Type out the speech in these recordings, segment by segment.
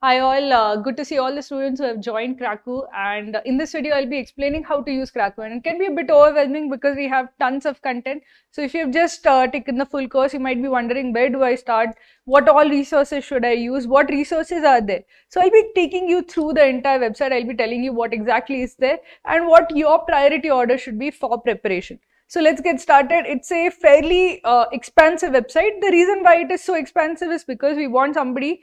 Hi all, good to see all the students who have joined Cracku, and in this video I'll be explaining how to use Cracku, and it can be a bit overwhelming because we have tons of content. So if you've just taken the full course, you might be wondering, where do I start, what all resources should I use, what resources are there. So I'll be taking you through the entire website. I'll be telling you what exactly is there and what your priority order should be for preparation. So let's get started. It's a fairly expansive website. The reason why it is so expansive is because we want somebody,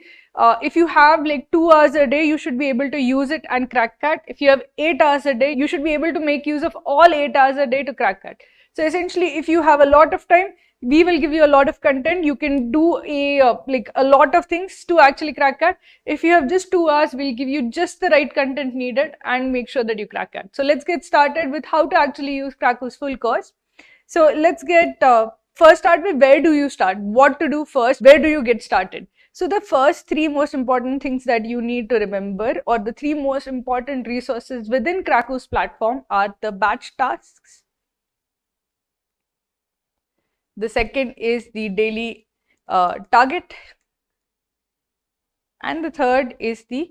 if you have like 2 hours a day, you should be able to use it and crack CAT. If you have 8 hours a day, you should be able to make use of all 8 hours a day to crack CAT. So essentially, if you have a lot of time, we will give you a lot of content. You can do a lot of things to actually crack CAT. If you have just 2 hours, we'll give you just the right content needed and make sure that you crack CAT. So let's get started with how to actually use Cracku's full course. So let's get first start with where do you start, what to do first, where do you get started. So the first 3 most important things that you need to remember, or the 3 most important resources within Cracku's platform, are the batch tasks. The second is the daily target. And the third is the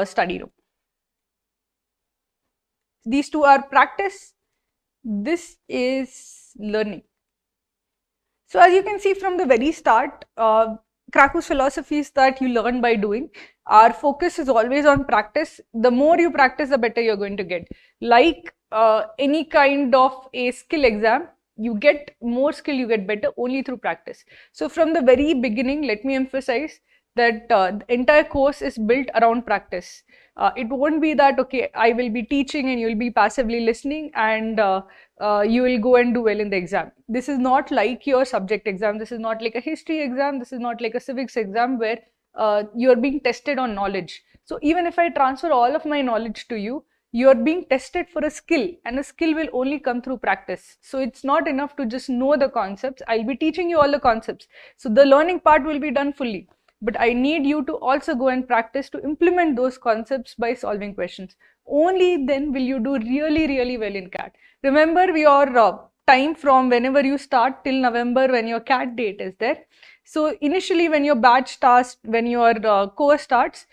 study room. These 2 are practice. This is learning. So as you can see from the very start, Cracku's philosophy is that you learn by doing. Our focus is always on practice. The more you practice, the better you're going to get. Like any kind of a skill exam, you get more skill, you get better only through practice. So from the very beginning, let me emphasize that the entire course is built around practice. It won't be that, okay, I will be teaching and you'll be passively listening and you will go and do well in the exam. This is not like your subject exam. This is not like a history exam. This is not like a civics exam where you are being tested on knowledge. So even if I transfer all of my knowledge to you, you are being tested for a skill, and a skill will only come through practice. So it's not enough to just know the concepts. I'll be teaching you all the concepts. So the learning part will be done fully. But I need you to also go and practice to implement those concepts by solving questions. Only then will you do really, really well in CAT. Remember your time from whenever you start till November when your CAT date is there. So initially when your batch starts, when your course starts,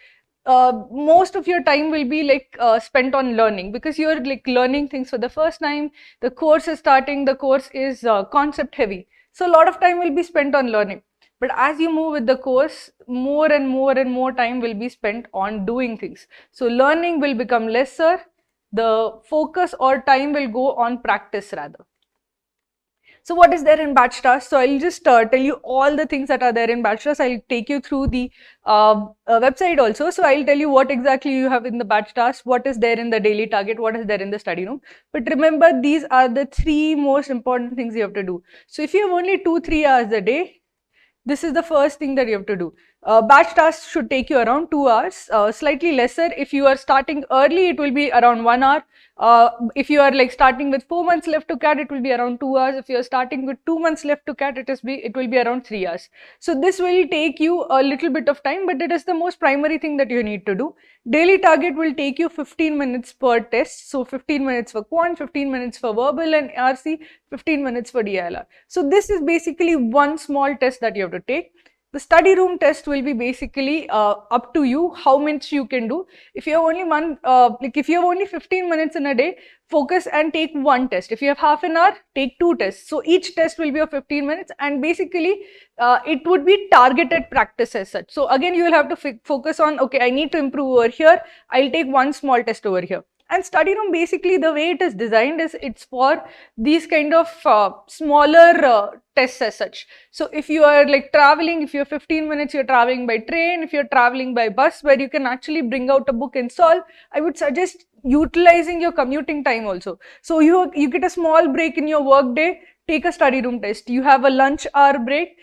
most of your time will be like spent on learning, because you're like learning things for the first time. The course is starting, the course is concept heavy. So a lot of time will be spent on learning. But as you move with the course, more and more time will be spent on doing things. So learning will become lesser. The focus or time will go on practice rather. So what is there in batch tasks? So I'll just tell you all the things that are there in batch tasks. I'll take you through the website also. So I'll tell you what exactly you have in the batch tasks, what is there in the daily target, what is there in the study room. But remember, these are the 3 most important things you have to do. So if you have only 2-3 hours a day, this is the first thing that you have to do. Batch tasks should take you around 2 hours, slightly lesser. If you are starting early, it will be around 1 hour. If you are like starting with 4 months left to CAT, it will be around 2 hours. If you are starting with 2 months left to CAT, it will be around 3 hours. So this will take you a little bit of time, but it is the most primary thing that you need to do. Daily target will take you 15 minutes per test. So 15 minutes for Quant, 15 minutes for verbal and RC, 15 minutes for DLR. So this is basically one small test that you have to take. The study room test will be basically up to you how much you can do. If you have only if you have only 15 minutes in a day, focus and take one test. If you have half an hour, take 2 tests. So each test will be of 15 minutes, and basically it would be targeted practice as such. So again, you will have to focus on, okay, I need to improve over here. I'll take one small test over here. And study room, basically the way it is designed is it's for these kind of smaller tests as such. So if you are like traveling, if you're 15 minutes, you're traveling by train, if you're traveling by bus where you can actually bring out a book and solve, I would suggest utilizing your commuting time also. So you get a small break in your work day, take a study room test. You have a lunch hour break,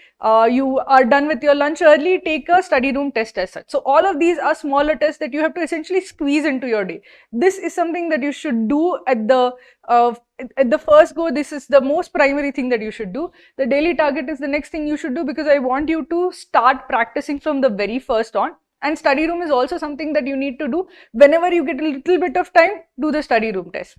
you are done with your lunch early, take a study room test as such. So all of these are smaller tests that you have to essentially squeeze into your day. This is something that you should do at the first go. This is the most primary thing that you should do. The daily target is the next thing you should do, because I want you to start practicing from the very first on. And study room is also something that you need to do. Whenever you get a little bit of time, do the study room test.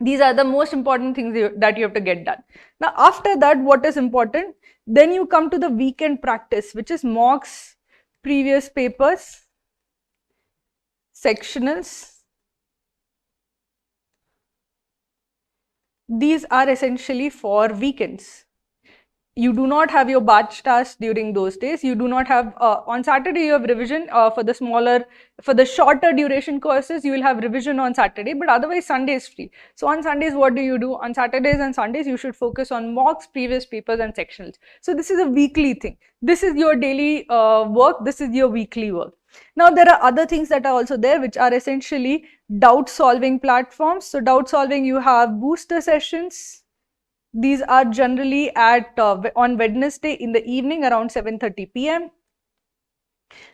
These are the most important things that you have to get done. Now, after that, what is important? Then you come to the weekend practice, which is mocks, previous papers, sectionals. These are essentially for weekends. You do not have your batch tasks during those days. You do not have, on Saturday you have revision for the shorter duration courses, you will have revision on Saturday, but otherwise Sunday is free. So on Sundays, what do you do? On Saturdays and Sundays, you should focus on mocks, previous papers and sectionals. So this is a weekly thing. This is your daily work. This is your weekly work. Now there are other things that are also there, which are essentially doubt solving platforms. So doubt solving, you have booster sessions. These are generally on Wednesday in the evening around 7:30 p.m.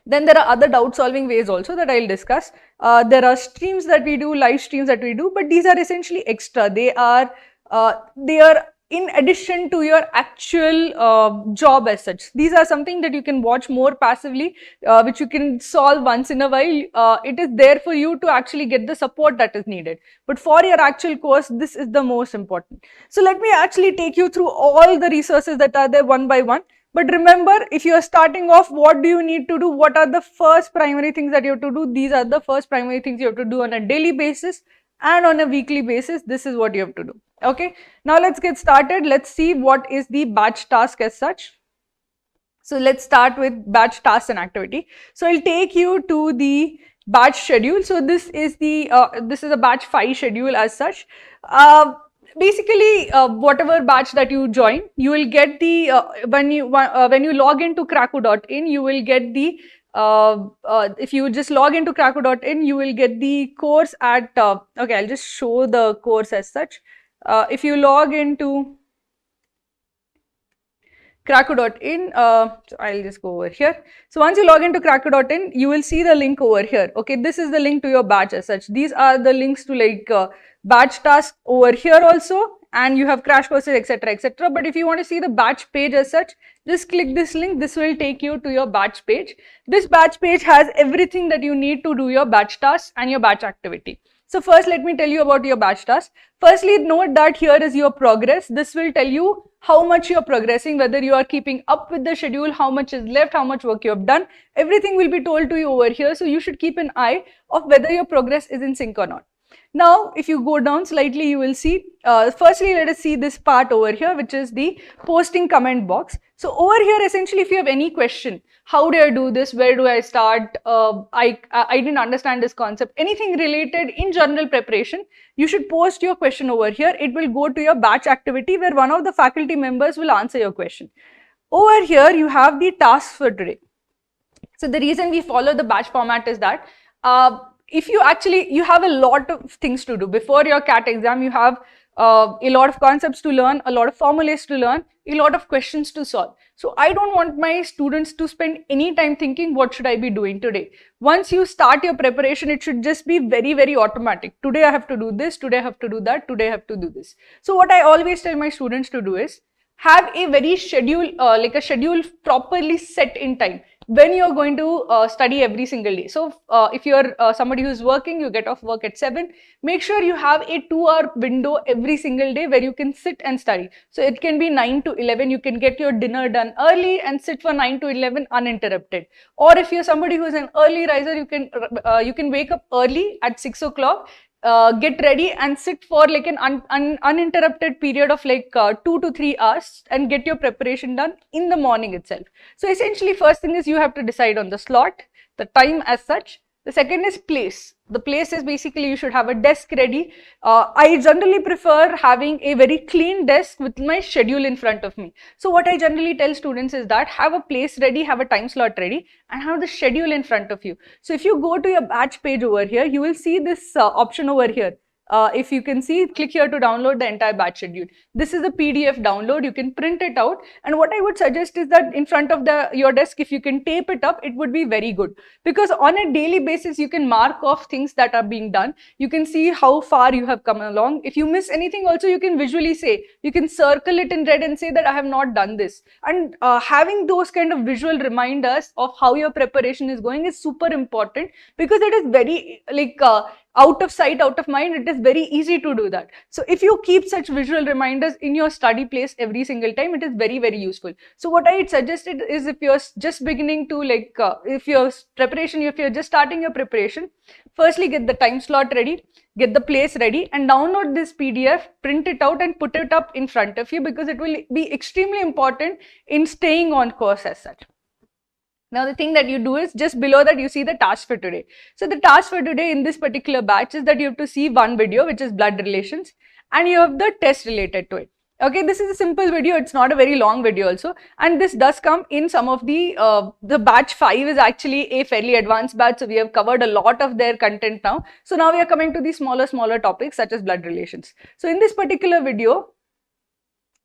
Then there are other doubt solving ways also that I'll discuss. There are streams that we do, live streams that we do, but these are essentially extra. They are in addition to your actual job as such. These are something that you can watch more passively, which you can solve once in a while. It is there for you to actually get the support that is needed. But for your actual course, this is the most important. So let me actually take you through all the resources that are there one by one. But remember, if you are starting off, what do you need to do? What are the first primary things that you have to do? These are the first primary things you have to do on a daily basis and on a weekly basis. This is what you have to do. Okay, now let's get started. Let's see what is the batch task as such. So let's start with batch task and activity. So I'll take you to the batch schedule. So this is a batch 5 schedule as such. Basically, whatever batch that you join, you will get the when you log into cracku.in, you will get the if you just log into cracku.in, you will get the course at okay, I'll just show the course as such. If you log into cracku.in, so I'll just go over here. So once you log into cracku.in, you will see the link over here. Okay, this is the link to your batch as such. These are the links to like batch tasks over here also, and you have crash courses, etc., etc. But if you want to see the batch page as such, just click this link. This will take you to your batch page. This batch page has everything that you need to do your batch tasks and your batch activity. So first, let me tell you about your batch task. Firstly, note that here is your progress. This will tell you how much you are progressing, whether you are keeping up with the schedule, how much is left, how much work you have done. Everything will be told to you over here. So you should keep an eye of whether your progress is in sync or not. Now, if you go down slightly, you will see, firstly, let us see this part over here, which is the posting comment box. So over here, essentially, if you have any question, how do I do this? Where do I start? I didn't understand this concept. Anything related in general preparation, you should post your question over here. It will go to your batch activity where one of the faculty members will answer your question. Over here, you have the tasks for today. So the reason we follow the batch format is that if you have a lot of things to do before your CAT exam. You have a lot of concepts to learn, a lot of formulas to learn, a lot of questions to solve. So I don't want my students to spend any time thinking, what should I be doing today? Once you start your preparation, it should just be very, very automatic. Today I have to do this, today I have to do that, today I have to do this. So what I always tell my students to do is have a very schedule, like a schedule properly set in time when you're going to study every single day. So if you're somebody who's working, you get off work at 7, make sure you have a 2-hour window every single day where you can sit and study. So it can be 9 to 11, you can get your dinner done early and sit for 9 to 11 uninterrupted. Or if you're somebody who's an early riser, you can wake up early at 6 o'clock, get ready and sit for like an uninterrupted period of like 2 to 3 hours and get your preparation done in the morning itself. So essentially, first thing is you have to decide on the slot, the time as such. The second is place. The place is basically you should have a desk ready. I generally prefer having a very clean desk with my schedule in front of me. So what I generally tell students is that have a place ready, have a time slot ready, and have the schedule in front of you. So if you go to your batch page over here, you will see this option over here. If you can see, click here to download the entire batch schedule. This is a PDF download. You can print it out. And what I would suggest is that in front of your desk, if you can tape it up, it would be very good. Because on a daily basis, you can mark off things that are being done. You can see how far you have come along. If you miss anything also, you can visually say, you can circle it in red and say that I have not done this. And having those kind of visual reminders of how your preparation is going is super important, because it is very like out of sight, out of mind, it is very easy to do that. So if you keep such visual reminders in your study place every single time, it is very, very useful. So what I suggested is, if you're just beginning to if you're just starting your preparation, firstly get the time slot ready, get the place ready, and download this PDF, print it out and put it up in front of you, because it will be extremely important in staying on course as such. Now the thing that you do is, just below that you see the task for today. So the task for today in this particular batch is that you have to see one video, which is blood relations, and you have the test related to it. Okay, this is a simple video, it's not a very long video also, and this does come in some of the batch 5 is actually a fairly advanced batch, so we have covered a lot of their content now. So now we are coming to the smaller topics such as blood relations. So in this particular video,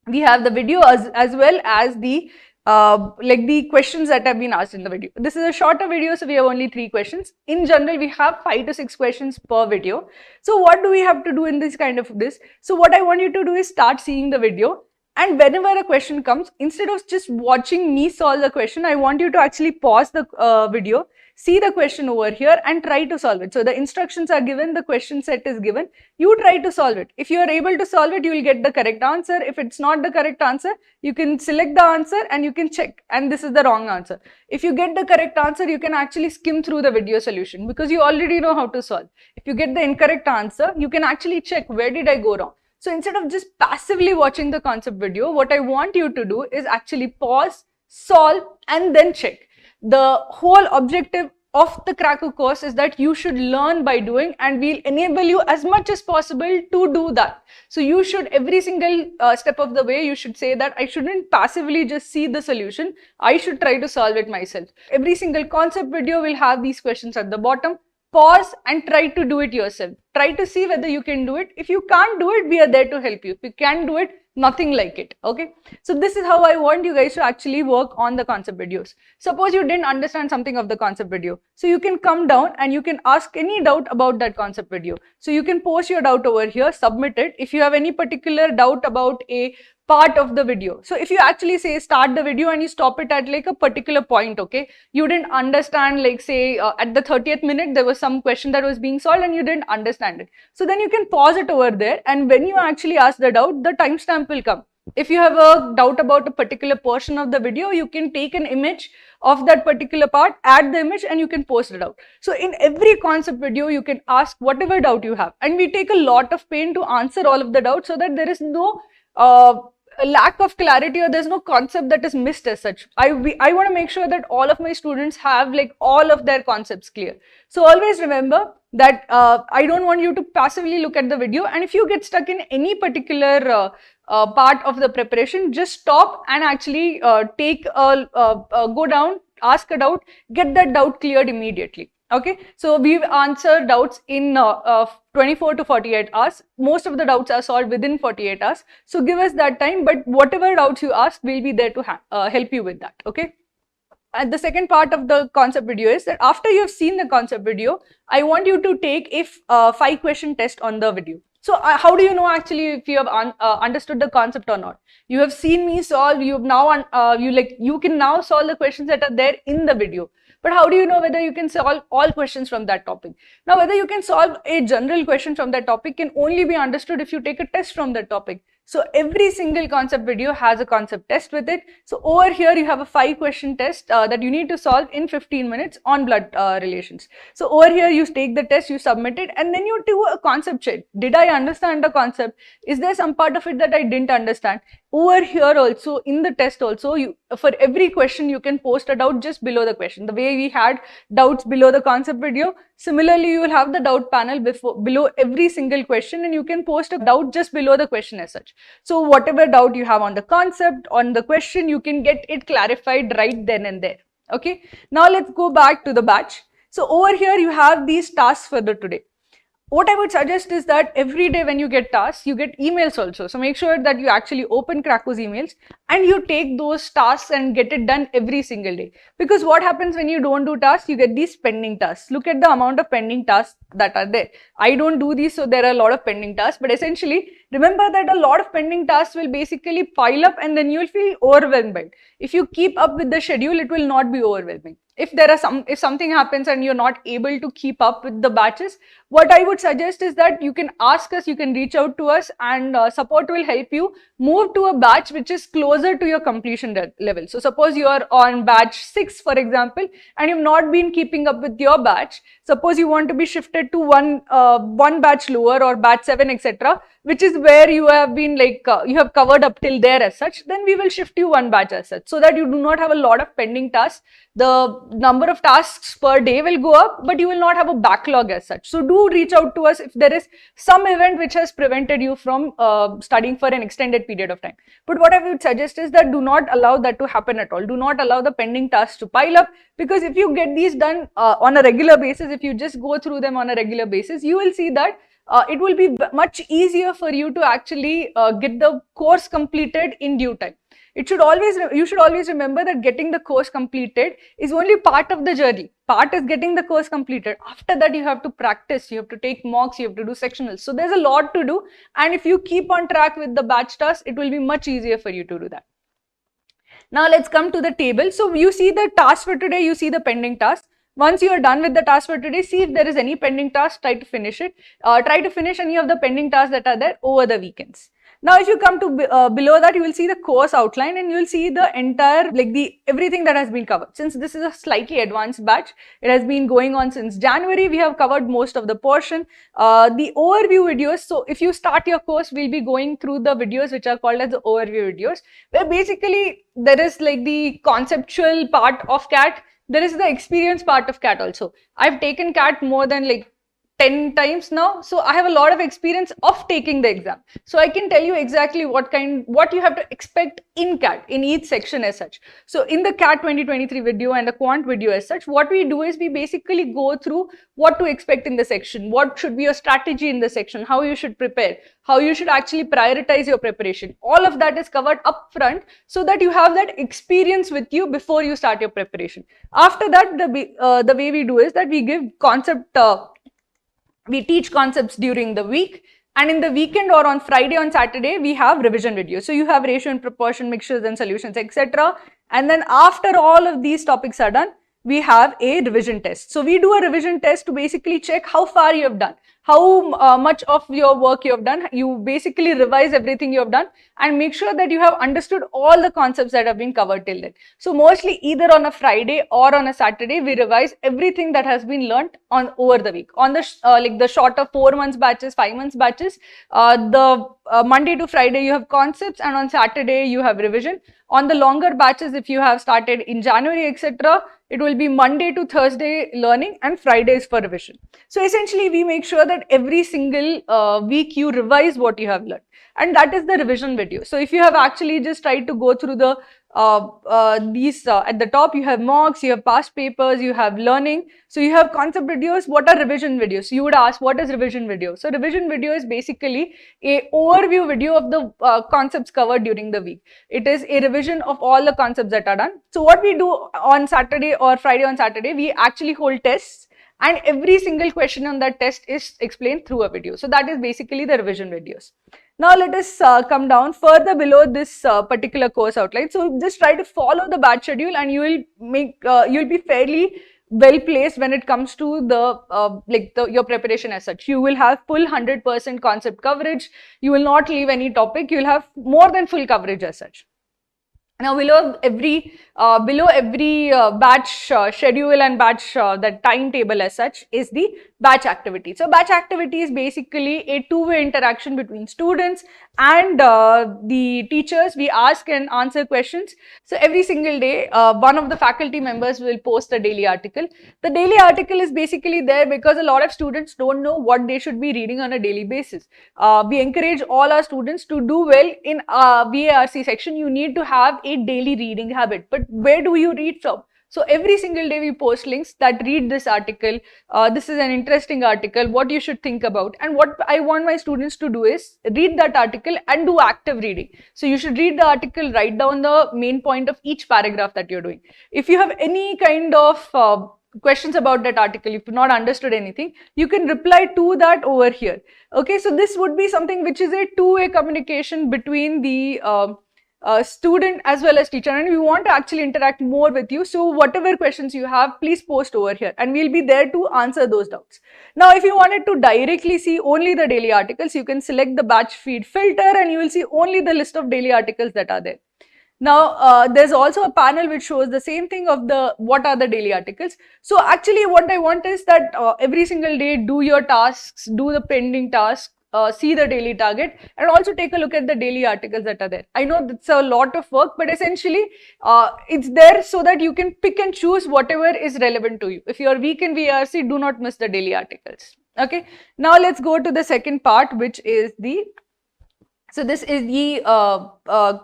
we have the video as well as the the questions that have been asked in the video. This is a shorter video, so we have only 3 questions. In general, we have 5 to 6 questions per video. So what do we have to do in this kind of this? So what I want you to do is start seeing the video, and whenever a question comes, instead of just watching me solve the question, I want you to actually pause the video, see the question over here and try to solve it. So the instructions are given, the question set is given, you try to solve it. If you are able to solve it, you will get the correct answer. If it's not the correct answer, you can select the answer and you can check, and this is the wrong answer. If you get the correct answer, you can actually skim through the video solution, because you already know how to solve. If you get the incorrect answer, you can actually check, where did I go wrong? So instead of just passively watching the concept video, what I want you to do is actually pause, solve, and then check. The whole objective of the Cracku course is that you should learn by doing, and we'll enable you as much as possible to do that. So you should, every single step of the way, you should say that I shouldn't passively just see the solution, I should try to solve it myself. Every single concept video will have these questions at the bottom. Pause and try to do it yourself. Try to see whether you can do it. If you can't do it, we are there to help you. If you can do it, nothing like it. Okay, so this is how I want you guys to actually work on the concept videos. Suppose you didn't understand something of the concept video, so you can come down and you can ask any doubt about that concept video. So you can post your doubt over here, submit it. If you have any particular doubt about a part of the video, so if you actually say start the video and you stop it at like a particular point, okay, you didn't understand, like say at the 30th minute there was some question that was being solved and you didn't understand it, so then you can pause it over there, and when you actually ask the doubt, the timestamp will come. If you have a doubt about a particular portion of the video, you can take an image of that particular part, add the image, and you can post it out. So in every concept video, you can ask whatever doubt you have, and we take a lot of pain to answer all of the doubts so that there is no a lack of clarity, or there's no concept that is missed as such. I want to make sure that all of my students have like all of their concepts clear. So always remember that I don't want you to passively look at the video, and if you get stuck in any particular part of the preparation, just stop and actually go down, ask a doubt, get that doubt cleared immediately. Okay, so we've answered doubts in 24 to 48 hours. Most of the doubts are solved within 48 hours. So give us that time, but whatever doubts you ask, we'll be there to help you with that. Okay. And the second part of the concept video is that after you've seen the concept video, I want you to take a 5-question test on the video. So how do you know actually if you have understood the concept or not? You have seen me solve. You have now you can now solve the questions that are there in the video. But how do you know whether you can solve all questions from that topic? Now, whether you can solve a general question from that topic can only be understood if you take a test from that topic. So every single concept video has a concept test with it. So over here you have a 5-question test that you need to solve in 15 minutes on blood relations. So over here you take the test, you submit it, and then you do a concept check. Did I understand the concept? Is there some part of it that I didn't understand? Over here also, in the test also, for every question you can post a doubt just below the question. The way we had doubts below the concept video, similarly you will have the doubt panel below every single question, and you can post a doubt just below the question as such. So whatever doubt you have on the concept, on the question, you can get it clarified right then and there. Okay, now let's go back to the batch. So over here you have these tasks for the today. What I would suggest is that every day when you get tasks, you get emails also. So make sure that you actually open Cracku's emails and you take those tasks and get it done every single day. Because what happens when you don't do tasks, you get these pending tasks. Look at the amount of pending tasks that are there. I don't do these, so there are a lot of pending tasks. But essentially, remember that a lot of pending tasks will basically pile up and then you'll feel overwhelmed by it. If you keep up with the schedule, it will not be overwhelming. if something happens and you're not able to keep up with the batches, what I would suggest is that you can ask us, you can reach out to us, and support will help you move to a batch which is closer to your completion level. So suppose you are on batch 6, for example, and you've not been keeping up with your batch. Suppose you want to be shifted to one batch lower or batch 7, etc., which is where you have been you have covered up till there as such, then we will shift you one batch as such, so that you do not have a lot of pending tasks. The number of tasks per day will go up, but you will not have a backlog as such. So do reach out to us if there is some event which has prevented you from studying for an extended period of time. But what I would suggest is that do not allow that to happen at all. Do not allow the pending tasks to pile up, because if you get these done on a regular basis, if you just go through them on a regular basis, you will see that it will be much easier for you to actually get the course completed in due time. You should always remember that getting the course completed is only part of the journey. Part is getting the course completed. After that, you have to practice, you have to take mocks, you have to do sectionals. So there's a lot to do, and if you keep on track with the batch tasks, it will be much easier for you to do that. Now let's come to the table. So you see the task for today, you see the pending task. Once you are done with the task for today, see if there is any pending task, try to finish it. Try to finish any of the pending tasks that are there over the weekends. Now, if you come to below that, you will see the course outline, and you will see the entire, everything that has been covered. Since this is a slightly advanced batch, it has been going on since January. We have covered most of the portion. The overview videos. So if you start your course, we'll be going through the videos which are called as the overview videos, where basically there is the conceptual part of CAT. There is the experience part of CAT also. I've taken CAT more than 10 times now, so I have a lot of experience of taking the exam. So I can tell you exactly what you have to expect in CAT, in each section as such. So in the CAT 2023 video and the Quant video as such, what we do is we basically go through what to expect in the section, what should be your strategy in the section, how you should prepare, how you should actually prioritize your preparation. All of that is covered up front, so that you have that experience with you before you start your preparation. After that, the way we do is that we give we teach concepts during the week, and in the weekend or on Friday, on Saturday, we have revision videos. So you have ratio and proportion, mixtures and solutions, etc. And then after all of these topics are done, we have a revision test. So we do a revision test to basically check how far you have done, how much of your work you have done. You basically revise everything you have done and make sure that you have understood all the concepts that have been covered till then. So mostly either on a Friday or on a Saturday, we revise everything that has been learnt over the week. On the the shorter 4 months batches, 5 months batches, Monday to Friday you have concepts, and on Saturday you have revision. On the longer batches, if you have started in January, etc., it will be Monday to Thursday learning and Fridays for revision. So essentially, we make sure that every single week you revise what you have learned, and that is the revision video. So if you have actually just tried to go through the at the top, you have mocks, you have past papers, you have learning. So you have concept videos. What are revision videos? You would ask, what is revision video? So revision video is basically a overview video of the concepts covered during the week. It is a revision of all the concepts that are done. So what we do on Saturday or Friday on Saturday, we actually hold tests, and every single question on that test is explained through a video. So that is basically the revision videos. Now let us come down further below this particular course outline. So just try to follow the batch schedule, and you will you'll be fairly well placed when it comes to the your preparation as such. You will have full 100% concept coverage. You will not leave any topic. You will have more than full coverage as such. Now below every batch schedule and batch that timetable as such is the batch activity. So batch activity is basically a two-way interaction between students and the teachers. We ask and answer questions. So every single day, one of the faculty members will post a daily article. The daily article is basically there because a lot of students don't know what they should be reading on a daily basis. We encourage all our students to do well in VARC section. You need to have a daily reading habit, but where do you read from? So every single day we post links that read this article. This is an interesting article, what you should think about. And what I want my students to do is read that article and do active reading. So you should read the article, write down the main point of each paragraph that you're doing. If you have any kind of questions about that article, if you've not understood anything, you can reply to that over here. Okay, so this would be something which is a two-way communication between the student as well as teacher, and we want to actually interact more with you. So whatever questions you have, please post over here and we'll be there to answer those doubts. Now, if you wanted to directly see only the daily articles, you can select the batch feed filter and you will see only the list of daily articles that are there. Now, there's also a panel which shows the same thing of the what are the daily articles. So actually what I want is that every single day do your tasks, do the pending tasks, see the daily target, and also take a look at the daily articles that are there. I know that's a lot of work, but essentially it's there so that you can pick and choose whatever is relevant to you. If you are weak in VRC, do not miss the daily articles. Okay, now let's go to the second part, which is the so this is the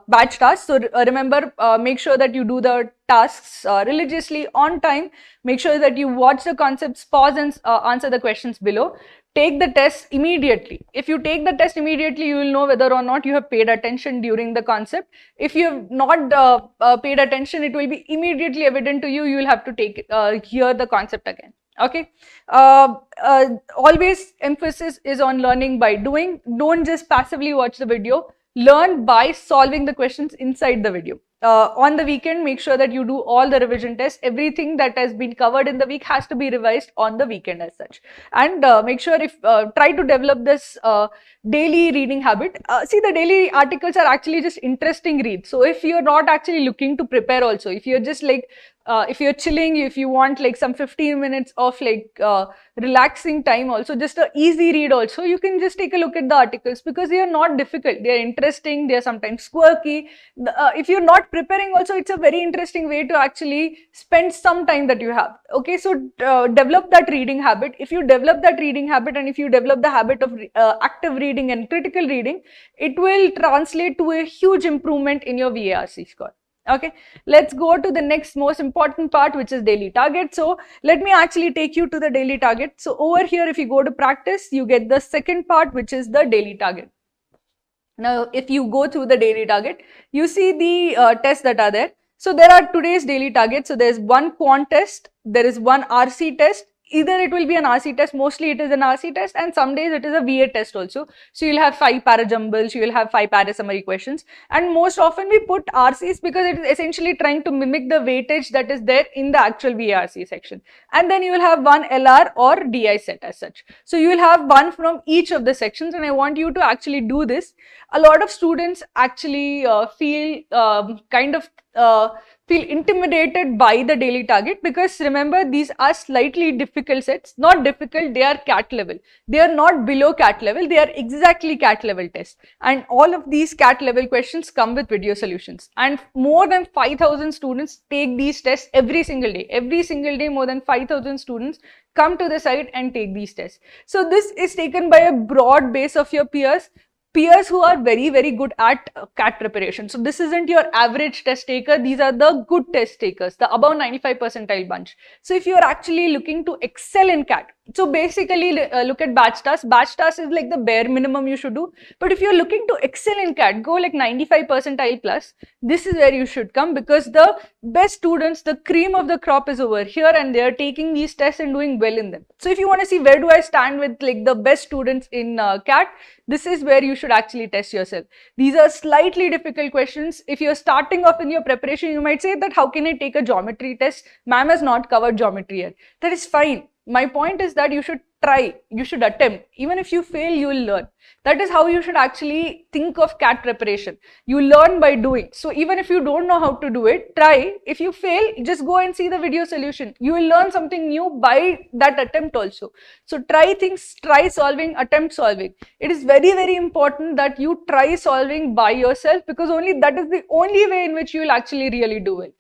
batch task. So remember, make sure that you do the tasks religiously on time. Make sure that you watch the concepts, pause and answer the questions below. Take the test immediately. If you take the test immediately, you will know whether or not you have paid attention during the concept. If you have not paid attention, it will be immediately evident to you. You will have to take hear the concept again. Okay, always emphasis is on learning by doing. Don't just passively watch the video. Learn by solving the questions inside the video. On the weekend, make sure that you do all the revision tests. Everything that has been covered in the week has to be revised on the weekend as such. And make sure if try to develop this daily reading habit. See, the daily articles are actually just interesting reads. So if you're not actually looking to prepare also, if you're just like if you're chilling, if you want like some 15 minutes of like relaxing time also, just an easy read also, you can just take a look at the articles because they are not difficult. They are interesting. They are sometimes quirky. If you're not preparing also, it's a very interesting way to actually spend some time that you have. Okay, so develop that reading habit. If you develop that reading habit and if you develop the habit of active reading and critical reading, it will translate to a huge improvement in your VARC score. Okay, let's go to the next most important part, which is daily target. So let me actually take you to the daily target. So over here, if you go to practice, you get the second part, which is the daily target. Now, if you go through the daily target, you see the tests that are there. So there are today's daily targets. So there's one quant test, there is one RC test. Either it will be an RC test, mostly it is an RC test, and some days it is a VA test also. So you'll have 5 parajumbles, you will have 5 para-summary questions, and most often we put RCs because it is essentially trying to mimic the weightage that is there in the actual VRC section. And then you will have one LR or DI set as such. So you will have one from each of the sections, and I want you to actually do this. A lot of students actually feel feel intimidated by the daily target because remember, these are slightly difficult sets. Not difficult, they are CAT level. They are not below CAT level, they are exactly CAT level tests. And all of these CAT level questions come with video solutions. And more than 5,000 students take these tests every single day. Every single day, more than 5,000 students come to the site and take these tests. So this is taken by a broad base of your peers who are very, very good at CAT preparation. So this isn't your average test taker. These are the good test takers, the above 95 percentile bunch. So if you are actually looking to excel in CAT, so basically look at batch tasks. Batch tasks is like the bare minimum you should do. But if you're looking to excel in CAT, go like 95 percentile plus. This is where you should come because the best students, the cream of the crop is over here and they are taking these tests and doing well in them. So if you want to see where do I stand with like the best students in CAT, this is where you should actually test yourself. These are slightly difficult questions. If you're starting off in your preparation, you might say that how can I take a geometry test? Ma'am has not covered geometry yet. That is fine. My point is that you should try, you should attempt. Even if you fail, you will learn. That is how you should actually think of CAT preparation. You learn by doing. So even if you don't know how to do it, try. If you fail, just go and see the video solution. You will learn something new by that attempt also. So try things, try solving, attempt solving. It is very, very important that you try solving by yourself because only that is the only way in which you will actually really do it.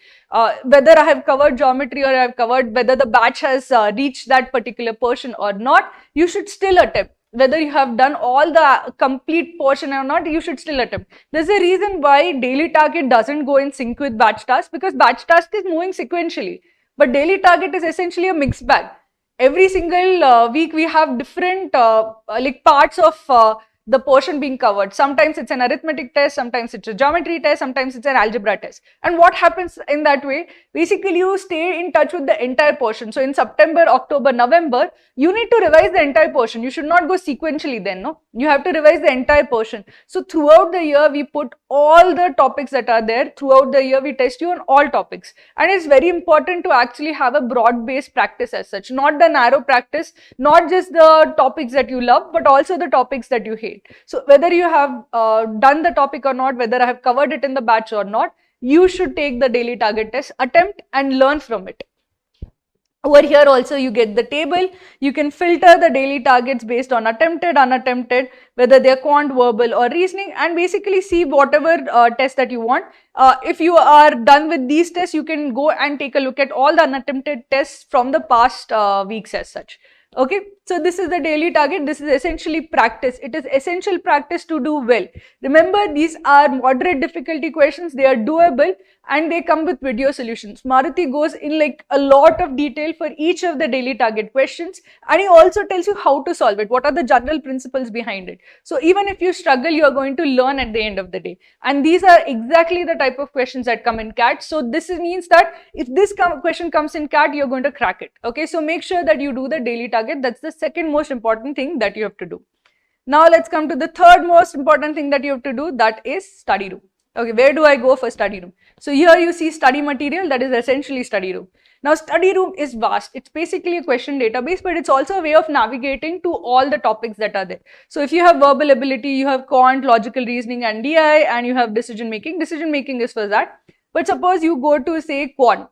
Whether I have covered geometry or I have covered whether the batch has reached that particular portion or not, you should still attempt. Whether you have done all the complete portion or not, you should still attempt. There's a reason why daily target doesn't go in sync with batch task because batch task is moving sequentially. But daily target is essentially a mixed bag. Every single week we have different like parts of the portion being covered. Sometimes it's an arithmetic test, sometimes it's a geometry test, sometimes it's an algebra test. And what happens in that way? Basically, you stay in touch with the entire portion. So in September, October, November, you need to revise the entire portion. You should not go sequentially then, no? You have to revise the entire portion. So throughout the year, we put all the topics that are there. Throughout the year, we test you on all topics. And it's very important to actually have a broad-based practice as such, not the narrow practice, not just the topics that you love, but also the topics that you hate. So whether you have done the topic or not, whether I have covered it in the batch or not, you should take the daily target test, attempt and learn from it. Over here also you get the table. You can filter the daily targets based on attempted, unattempted, whether they are quant, verbal or reasoning, and basically see whatever test that you want. If you are done with these tests, you can go and take a look at all the unattempted tests from the past weeks as such. Okay, so this is the daily target. This is essentially practice. It is essential practice to do well. Remember, these are moderate difficulty questions. They are doable and they come with video solutions. Maruti goes in like a lot of detail for each of the daily target questions, and he also tells you how to solve it. What are the general principles behind it? So even if you struggle, you are going to learn at the end of the day. And these are exactly the type of questions that come in CAT. So this means that if this question comes in CAT, you're going to crack it. Okay, so make sure that you do the daily target. That's the second most important thing that you have to do. Now let's come to the third most important thing that you have to do, that is study room. Okay, where do I go for study room? So here you see study material, that is essentially study room. Now study room is vast. It's basically a question database, but it's also a way of navigating to all the topics that are there. So if you have verbal ability, you have quant, logical reasoning and DI, and you have decision making. Decision making is for that. But suppose you go to say quant.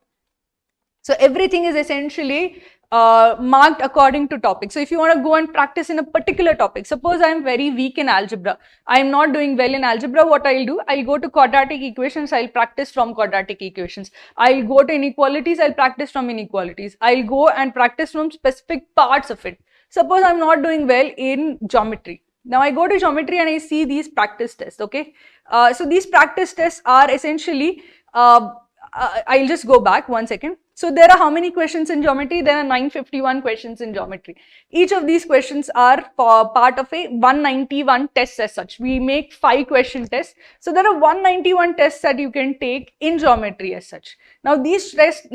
So everything is essentially marked according to topic. So if you want to go and practice in a particular topic, suppose I am very weak in algebra, I am not doing well in algebra, what I'll do, I'll go to quadratic equations, I'll practice from quadratic equations. I'll go to inequalities, I'll practice from inequalities. I'll go and practice from specific parts of it. Suppose I'm not doing well in geometry. Now I go to geometry and I see these practice tests, okay. So these practice tests are essentially, I'll just go back one second. So there are how many questions in geometry? There are 951 questions in geometry. Each of these questions are part of a 191 tests as such. We make 5 question tests. So there are 191 tests that you can take in geometry as such. Now these tests,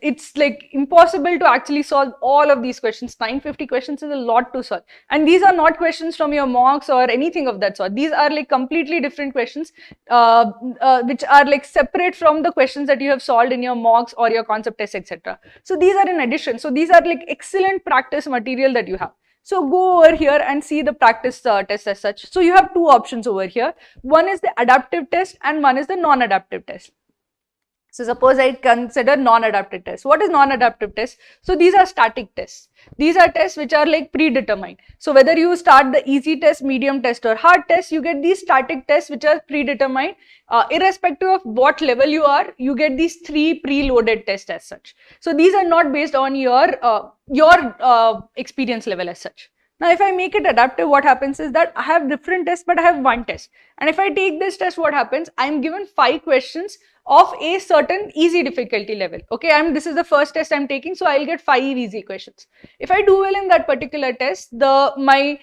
it's like impossible to actually solve all of these questions. 950 questions is a lot to solve. And these are not questions from your mocks or anything of that sort. These are like completely different questions which are like separate from the questions that you have solved in your mocks or your concept tests, etc. So these are in addition. So these are like excellent practice material that you have. So go over here and see the practice test as such. So you have 2 options over here. One is the adaptive test and one is the non-adaptive test. So suppose I consider non-adaptive tests. What is non-adaptive tests? So these are static tests. These are tests which are like predetermined. So whether you start the easy test, medium test or hard test, you get these static tests which are predetermined. Irrespective of what level you are, you get these 3 preloaded tests as such. So these are not based on your experience level as such. Now, if I make it adaptive, what happens is that I have different tests, but I have one test. And if I take this test, what happens? I am given 5 questions of a certain easy difficulty level. Okay, this is the first test I'm taking, so I'll get 5 easy questions. If I do well in that particular test, my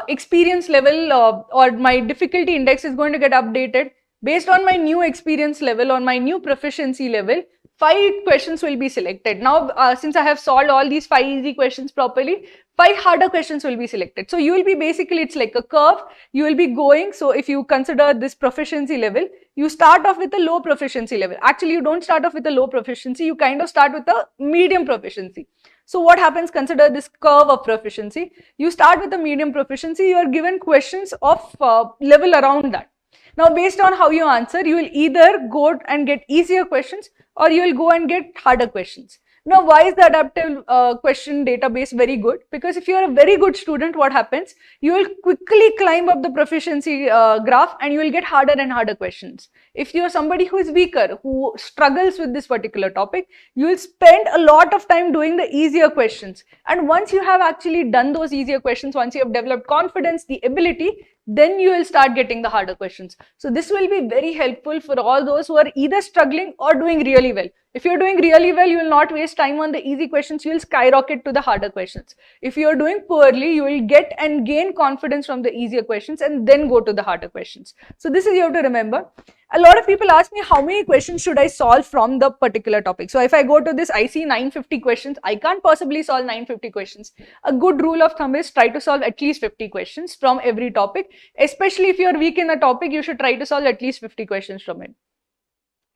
experience level or my difficulty index is going to get updated based on my new experience level or my new proficiency level. 5 questions will be selected. Now, since I have solved all these 5 easy questions properly, 5 harder questions will be selected. So you will be basically, it's like a curve, you will be going. So if you consider this proficiency level, you start off with a low proficiency level. Actually, you don't start off with a low proficiency, you kind of start with a medium proficiency. So what happens, consider this curve of proficiency. You start with a medium proficiency, you are given questions of level around that. Now, based on how you answer, you will either go and get easier questions or you will go and get harder questions. Now, why is the adaptive question database very good? Because if you are a very good student, what happens? You will quickly climb up the proficiency graph and you will get harder and harder questions. If you are somebody who is weaker, who struggles with this particular topic, you will spend a lot of time doing the easier questions. And once you have actually done those easier questions, once you have developed confidence, the ability, then you will start getting the harder questions. So this will be very helpful for all those who are either struggling or doing really well. If you're doing really well, you will not waste time on the easy questions, you will skyrocket to the harder questions. If you're doing poorly, you will get and gain confidence from the easier questions and then go to the harder questions. So this is you have to remember. A lot of people ask me how many questions should I solve from the particular topic. So if I go to this, I see 950 questions. I can't possibly solve 950 questions. A good rule of thumb is try to solve at least 50 questions from every topic. Especially if you're weak in a topic, you should try to solve at least 50 questions from it.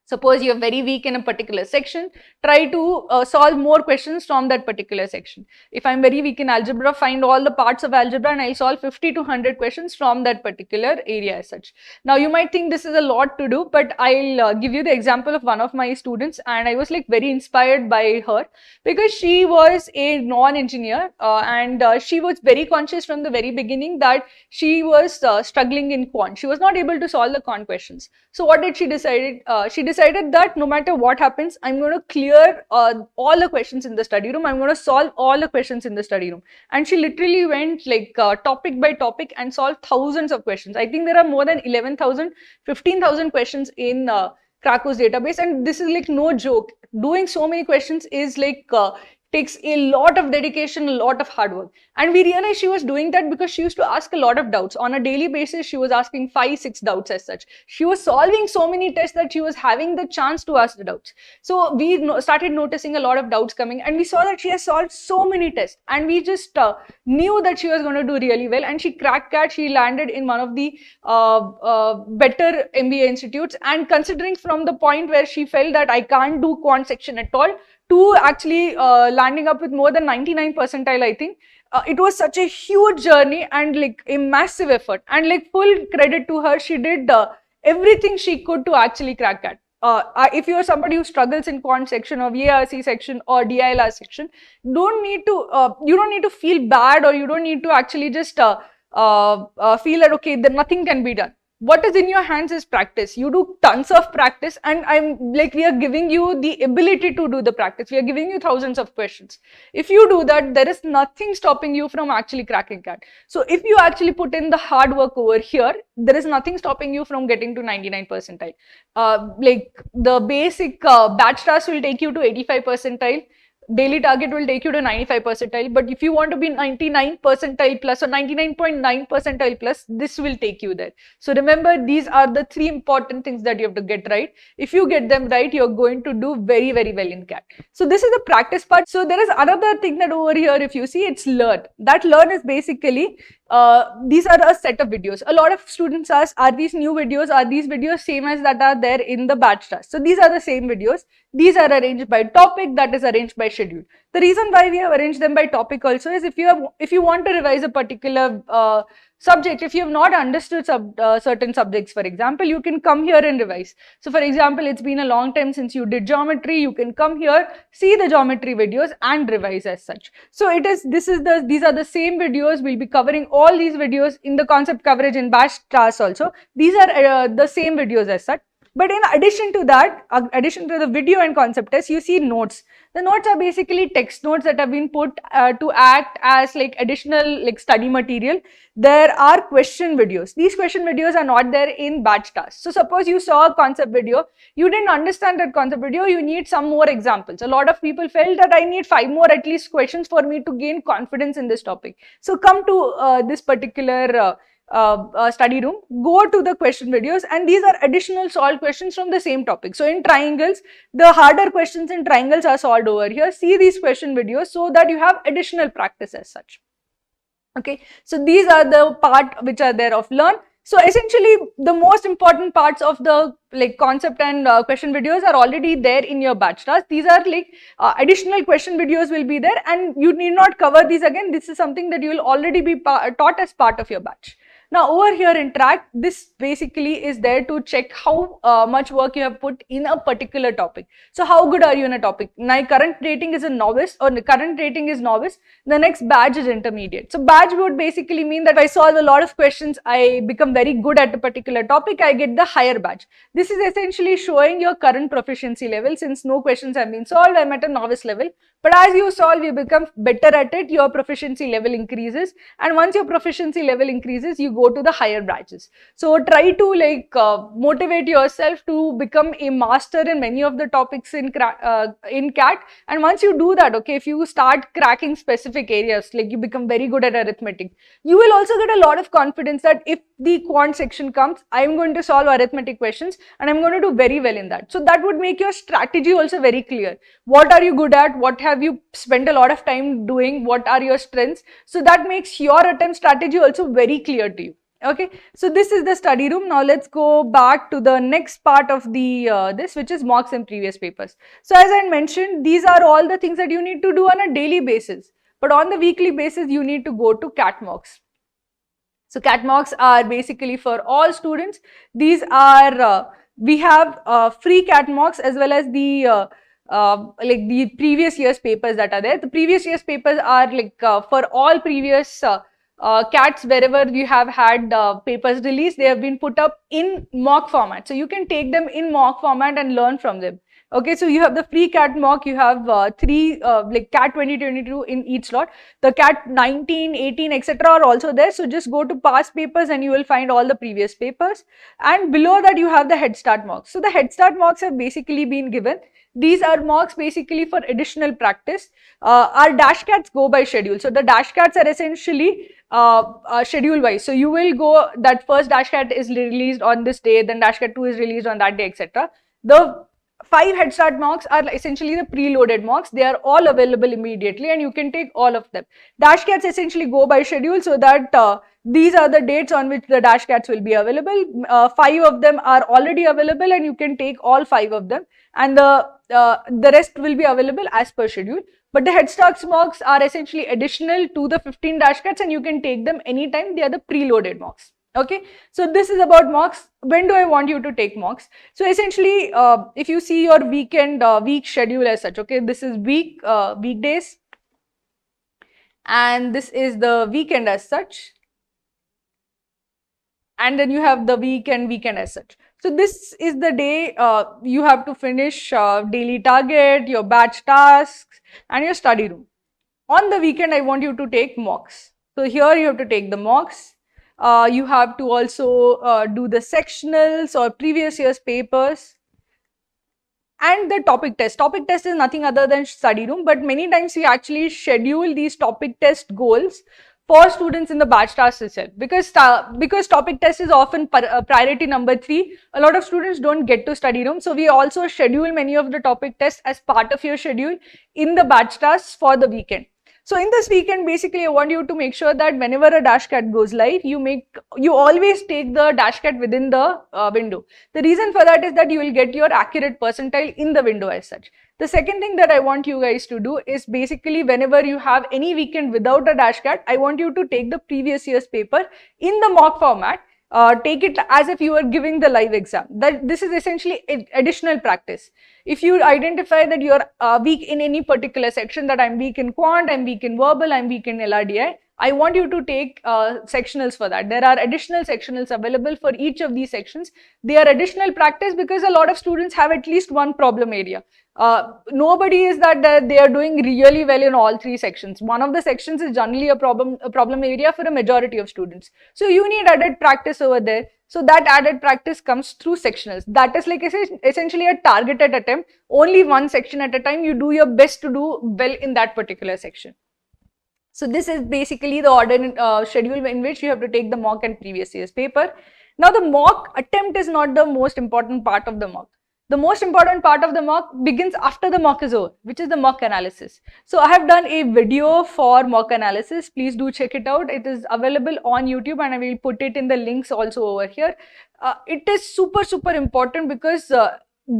Suppose you're very weak in a particular section, try to solve more questions from that particular section. If I'm very weak in algebra, find all the parts of algebra and I'll solve 50 to 100 questions from that particular area as such. Now you might think this is a lot to do, but I'll give you the example of one of my students, and I was like very inspired by her because she was a non-engineer and she was very conscious from the very beginning that she was struggling in quant. She was not able to solve the quant questions. So what did she decide? She decided that no matter what happens, I'm going to clear all the questions in the study room. I'm going to solve all the questions in the study room. And she literally went like topic by topic and solved thousands of questions. I think there are more than 11,000, 15,000 questions in Cracku's database. And this is like no joke. Doing so many questions is like takes a lot of dedication, a lot of hard work. And we realized she was doing that because she used to ask a lot of doubts. On a daily basis, she was asking 5-6 doubts as such. She was solving so many tests that she was having the chance to ask the doubts. So we started noticing a lot of doubts coming, and we saw that she has solved so many tests. And we just knew that she was going to do really well. And she cracked CAT. She landed in one of the better MBA institutes. And considering from the point where she felt that I can't do quant section at all, to actually landing up with more than 99 percentile, I think. It was such a huge journey and like a massive effort, and like full credit to her. She did everything she could to actually crack CAT. If you're somebody who struggles in quant section or VRC section or DILR section, you don't need to feel bad, or you don't need to actually just feel that okay, then nothing can be done. What is in your hands is practice. You do tons of practice, and we are giving you the ability to do the practice. We are giving you thousands of questions. If you do that, there is nothing stopping you from actually cracking CAT. So if you actually put in the hard work over here, there is nothing stopping you from getting to 99 percentile. Like the basic batch task will take you to 85 percentile. Daily target will take you to 95 percentile, but if you want to be 99 percentile plus or 99.9 percentile plus, this will take you there. So remember, these are the 3 important things that you have to get right. If you get them right, you're going to do very, very well in CAT. So this is the practice part. So there is another thing that over here, if you see, it's learn. That learn is basically, these are a set of videos. A lot of students ask, are these new videos? Are these videos same as that are there in the batch task? So these are the same videos. These are arranged by topic, that is arranged by schedule. The reason why we have arranged them by topic also is if you want to revise a particular subject, if you have not understood certain subjects, for example, you can come here and revise. So for example, it's been a long time since you did geometry, you can come here, see the geometry videos and revise as such. So these are the same videos. We'll be covering all these videos in the concept coverage in batch tasks also. These are the same videos as such. But in addition to that, addition to the video and concept test, you see notes. The notes are basically text notes that have been put to act as like additional like study material. There are question videos. These question videos are not there in batch tasks. So suppose you saw a concept video, you didn't understand that concept video, you need some more examples. A lot of people felt that I need 5 more at least questions for me to gain confidence in this topic. So come to this particular study room, go to the question videos, and these are additional solved questions from the same topic. So in triangles, the harder questions in triangles are solved over here. See these question videos so that you have additional practice as such. Okay, so these are the part which are there of learn. So essentially, the most important parts of the like concept and question videos are already there in your batch task. These are like additional question videos will be there, and you need not cover these again. This is something that you will already be taught as part of your batch. Now over here in track, this basically is there to check how much work you have put in a particular topic. So how good are you in a topic? My current rating is a novice, or the current rating is novice. The next badge is intermediate. So badge would basically mean that if I solve a lot of questions, I become very good at a particular topic, I get the higher badge. This is essentially showing your current proficiency level. Since no questions have been solved, I'm at a novice level. But as you solve, you become better at it, your proficiency level increases, and once your proficiency level increases, you go to the higher batches. So try to motivate yourself to become a master in many of the topics in CAT. And once you do that, okay, if you start cracking specific areas, like you become very good at arithmetic, you will also get a lot of confidence that if the quant section comes, I am going to solve arithmetic questions and I'm going to do very well in that. So that would make your strategy also very clear. What are you good at? What have you spent a lot of time doing? What are your strengths? So that makes your attempt strategy also very clear to you. Okay, so this is the study room. Now let's go back to the next part of the which is mocks and previous papers. So as I mentioned, these are all the things that you need to do on a daily basis. But on the weekly basis, you need to go to CAT mocks. So CAT mocks are basically for all students. These are, we have free CAT mocks as well as the like the previous year's papers that are there. The previous year's papers are like for all previous CATs, wherever you have had papers released, they have been put up in mock format. So you can take them in mock format and learn from them. Okay, so you have the free CAT mock, you have three like CAT 2022 in each slot. The CAT 19, 18, etc. are also there. So just go to past papers and you will find all the previous papers. And below that you have the head start mocks. So the head start mocks have basically been given. These are mocks basically for additional practice. Our dash cats go by schedule. So the dash cats are essentially schedule wise. So you will go, that first dash cat is released on this day, then dash cat 2 is released on that day, etc. The 5 head start mocks are essentially the preloaded mocks. They are all available immediately and you can take all of them. Dash cats essentially go by schedule, so that these are the dates on which the dash cats will be available. 5 of them are already available and you can take all 5 of them, and the rest will be available as per schedule. But the head start mocks are essentially additional to the 15 dash cats and you can take them anytime. They are the preloaded mocks. Okay, so this is about mocks. When do I want you to take mocks? So essentially, if you see your weekend week schedule as such, okay, this is weekdays, and this is the weekend as such, and then you have the weekend as such. So this is the day you have to finish daily target, your batch tasks, and your study room. On the weekend, I want you to take mocks. So here you have to take the mocks. You have to also do the sectionals or previous year's papers, and the topic test. Topic test is nothing other than study room, but many times we actually schedule these topic test goals for students in the batch tasks itself, because topic test is often priority number 3. A lot of students don't get to study room, so we also schedule many of the topic tests as part of your schedule in the batch tasks for the weekend. So in this weekend, basically, I want you to make sure that whenever a dash cat goes live, you always take the dash cat within the window. The reason for that is that you will get your accurate percentile in the window as such. The second thing that I want you guys to do is basically whenever you have any weekend without a dash cat, I want you to take the previous year's paper in the mock format. Take it as if you are giving the live exam. This is essentially additional practice. If you identify that you are weak in any particular section, that I'm weak in quant, I'm weak in verbal, I'm weak in LRDI, I want you to take sectionals for that. There are additional sectionals available for each of these sections. They are additional practice because a lot of students have at least one problem area. Nobody is that they are doing really well in all 3 sections. One of the sections is generally a problem area for a majority of students. So you need added practice over there. So that added practice comes through sectionals. That is like essentially a targeted attempt. Only one section at a time. You do your best to do well in that particular section. So this is basically the order schedule in which you have to take the mock and previous year's paper. Now the mock attempt is not the most important part of the mock. The most important part of the mock begins after the mock is over, which is the mock analysis. So I have done a video for mock analysis. Please do check it out. It is available on YouTube and I will put it in the links also over here. It is super important because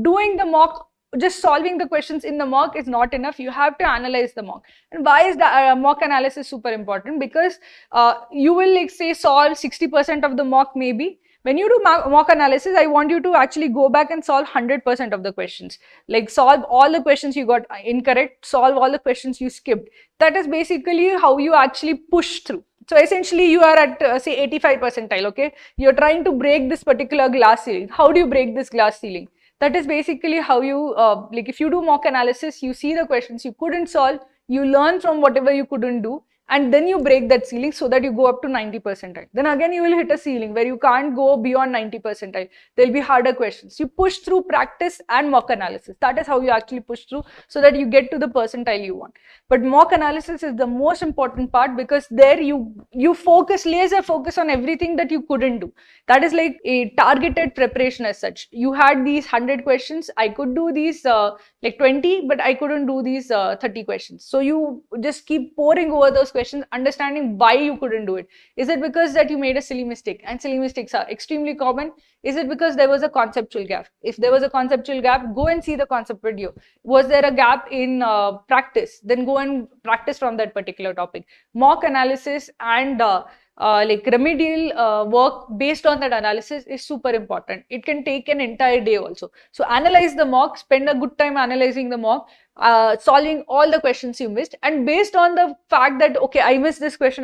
doing the mock, just solving the questions in the mock is not enough. You have to analyze the mock. And why is the mock analysis super important? Because you will like say solve 60% of the mock maybe. When you do mock analysis, I want you to actually go back and solve 100% of the questions. Like solve all the questions you got incorrect, solve all the questions you skipped. That is basically how you actually push through. So essentially you are at say 85 percentile, okay? You're trying to break this particular glass ceiling. How do you break this glass ceiling? That is basically how you, like if you do mock analysis, you see the questions you couldn't solve, you learn from whatever you couldn't do, and then you break that ceiling so that you go up to 90 percentile. Then again you will hit a ceiling where you can't go beyond 90 percentile. There will be harder questions. You push through practice and mock analysis. That is how you actually push through so that you get to the percentile you want. But mock analysis is the most important part, because there you focus, laser focus on everything that you couldn't do. That is like a targeted preparation as such. You had these 100 questions, I could do these like 20, but I couldn't do these 30 questions. So you just keep pouring over those questions, understanding why you couldn't do it. Is it because that you made a silly mistake? And silly mistakes are extremely common. Is it because there was a conceptual gap? If there was a conceptual gap, go and see the concept video. Was there a gap in practice? Then go and practice from that particular topic. Mock analysis and like remedial work based on that analysis is super important. It can take an entire day also. So analyze the mock, spend a good time analyzing the mock, solving all the questions you missed, and based on the fact that, okay, I missed this question,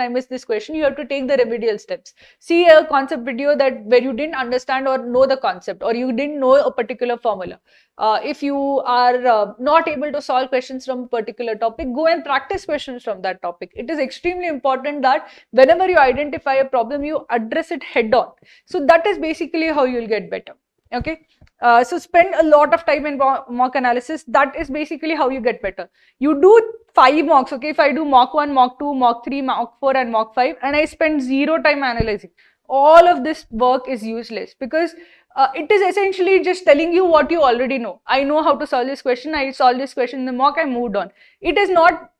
you have to take the remedial steps. See a concept video that where you didn't understand or know the concept, or you didn't know a particular formula. If you are not able to solve questions from a particular topic, go and practice questions from that topic. It is extremely important that whenever you identify a problem, you address it head on. So that is basically how you'll get better. Okay. So spend a lot of time in mock analysis. That is basically how you get better. You do 5 mocks, okay? If I do mock 1, mock 2, mock 3, mock 4 and mock 5, and I spend 0 time analyzing, all of this work is useless, because it is essentially just telling you what you already know. I know how to solve this question, I solved this question in the mock, I moved on. It is not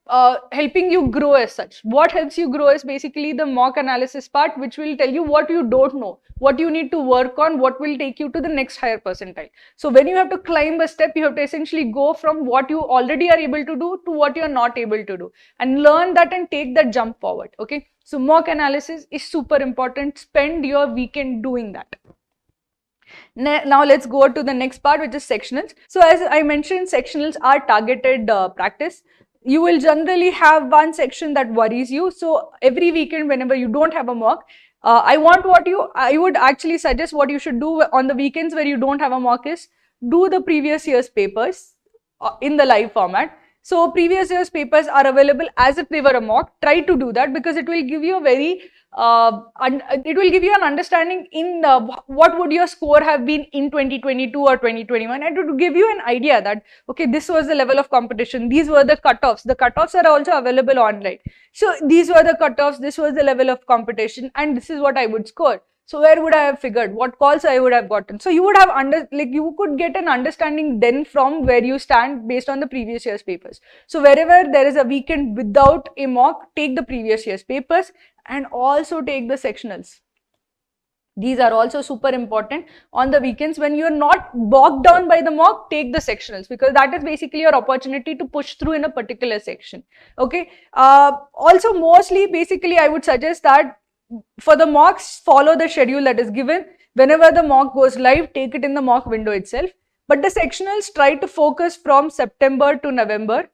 helping you grow as such. What helps you grow is basically the mock analysis part, which will tell you what you don't know, what you need to work on, what will take you to the next higher percentile. So when you have to climb a step, you have to essentially go from what you already are able to do to what you are not able to do, and learn that and take that jump forward. Okay. So mock analysis is super important. Spend your weekend doing that. Now let's go to the next part, which is sectionals. So as I mentioned, sectionals are targeted practice. You will generally have one section that worries you. So every weekend, whenever you don't have a mock, I would actually suggest what you should do on the weekends where you don't have a mock is do the previous year's papers in the live format. So previous year's papers are available as if they were a mock. Try to do that, because it will give you a very it will give you an understanding in what would your score have been in 2022 or 2021, and it would give you an idea that, okay, this was the level of competition, these were the cutoffs. The cutoffs are also available online. So these were the cutoffs, this was the level of competition, and this is what I would score. So where would I have figured? What calls I would have gotten? So you would have you could get an understanding then from where you stand based on the previous year's papers. So wherever there is a weekend without a mock, take the previous year's papers and also take the sectionals. These are also super important on the weekends. When you're not bogged down by the mock, take the sectionals, because that is basically your opportunity to push through in a particular section. Okay. Also, mostly, basically, I would suggest that for the mocks, follow the schedule that is given. Whenever the mock goes live, take it in the mock window itself. But the sectionals, try to focus from September to November.